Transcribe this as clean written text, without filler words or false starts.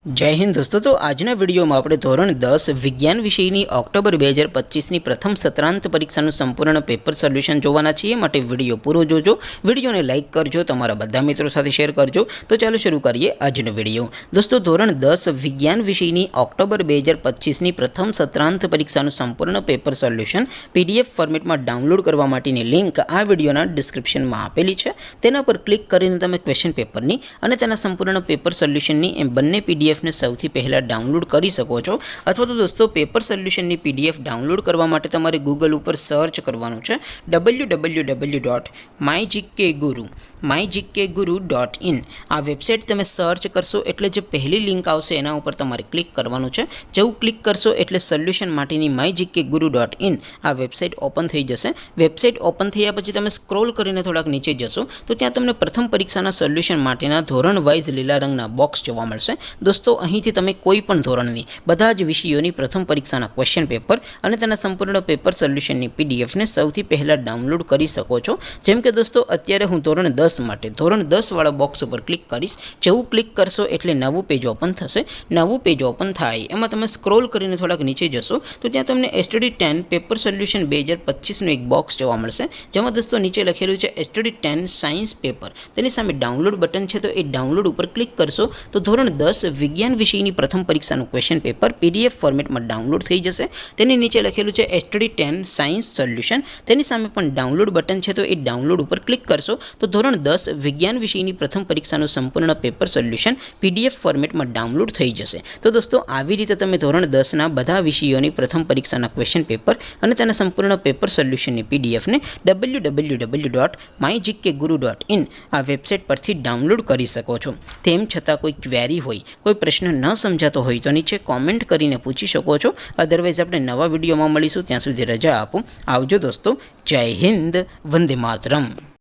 जय हिंद दोस्तों। तो आजना विडियो में આપણે ધોરણ 10 વિજ્ઞાન વિષયની ઓક્ટોબર 2025ની પ્રથમ સત્રાંત પરીક્ષાનું સંપૂર્ણ પેપર સોલ્યુશન જોવાના છીએ। માટે વિડિયો પૂરો જોજો, વિડિયોને લાઈક કરજો, તમારા બધા મિત્રો સાથે શેર કરજો। તો ચાલો શરૂ કરીએ આજનો વિડિયો। દોસ્તો ધોરણ 10 વિજ્ઞાન વિષયની ઓક્ટોબર 2025ની પ્રથમ સત્રાંત પરીક્ષાનું સંપૂર્ણ પેપર સોલ્યુશન પીડીએફ ફોર્મેટમાં ડાઉનલોડ કરવા માટેની લિંક આ વિડિયોના ડિસ્ક્રિપ્શનમાં આપેલી છે। તેના પર ક્લિક કરીને તમે ક્વેશ્ચન પેપરની અને તેના સંપૂર્ણ પેપર સોલ્યુશનની એમ બંને પીડીએફ ने સૌથી પહેલા ડાઉનલોડ કરી શકો છો। અથવા તો દોસ્તો પેપર સોલ્યુશનની પીડીએફ ડાઉનલોડ કરવા માટે તમારે ગૂગલ ઉપર સર્ચ કરવાનું છે www.mygkguru.in। આ વેબસાઇટ તમે સર્ચ કરશો એટલે જે પહેલી લિંક આવશે એના ઉપર તમારે ક્લિક કરવાનું છે। જેવું ક્લિક કરશો એટલે સોલ્યુશન માટેની mygkguru.in આ વેબસાઇટ ઓપન થઈ જશે। વેબસાઇટ ઓપન થયા પછી તમે સ્ક્રોલ કરીને થોડાક નીચે જશો તો ત્યાં તમને પ્રથમ પરીક્ષાના સોલ્યુશન માટેના ધોરણ વાઇઝ લીલા રંગના બોક્સ જોવા મળશે। दोस्तों અહીંથી તમે કોઈ પણ ધોરણની બધા જ વિષયોની પ્રથમ પરીક્ષાના ક્વેશ્ચન પેપર અને તેના સંપૂર્ણ પેપર સોલ્યુશનની પીડીએફને સૌથી પહેલા ડાઉનલોડ કરી શકો છો। જેમ કે દોસ્તો અત્યારે હું ધોરણ 10 માટે ધોરણ 10 વાળા બોક્સ ઉપર ક્લિક કરીશ। જેવું ક્લિક કરશો એટલે નવું પેજ ઓપન થશે। નવું પેજ ઓપન થાય એમાં તમે સ્ક્રોલ કરીને થોડાક નીચે જશો તો ત્યાં તમને STD10 પેપર સોલ્યુશન 2025નું એક બોક્સ જોવા મળશે। જેમાં દોસ્તો નીચે લખેલું છે STD10 સાયન્સ પેપર। તેની સામે ડાઉનલોડ બટન છે તો એ ડાઉનલોડ ઉપર ક્લિક કરશો તો ધોરણ 10 વિજ્ઞાન વિષયની પ્રથમ પરીક્ષાનું ક્વેશ્ચન પેપર પીડીએફ ફોર્મેટમાં ડાઉનલોડ થઈ જશે। તેની નીચે લખેલું છે STD10 સાયન્સ સોલ્યુશન। તેની સામે પણ ડાઉનલોડ બટન છે તો એ ડાઉનલોડ ઉપર ક્લિક કરશો તો ધોરણ 10 વિજ્ઞાન વિષયની પ્રથમ પરીક્ષાનું સંપૂર્ણ પેપર સોલ્યુશન પીડીએફ ફોર્મેટમાં ડાઉનલોડ થઈ જશે। તો દોસ્તો આવી રીતે તમે ધોરણ 10ના બધા વિષયોની પ્રથમ પરીક્ષાના ક્વેશ્ચન પેપર અને તેના સંપૂર્ણ પેપર સોલ્યુશનની પીડીએફને www.mygkguru.in આ વેબસાઇટ પરથી ડાઉનલોડ કરી શકો છો। તેમ છતાં કોઈ ક્વેરી હોય, કોઈ प्रश्न न समझातो होय तो नीचे कॉमेंट करीने पूछी शको छो। अदरवाइज आपणे नवा विडियो में मळीशुं, त्यां सुधी रजा आपो। आवजो दोस्तों। जय हिंद, वंदे मातरम।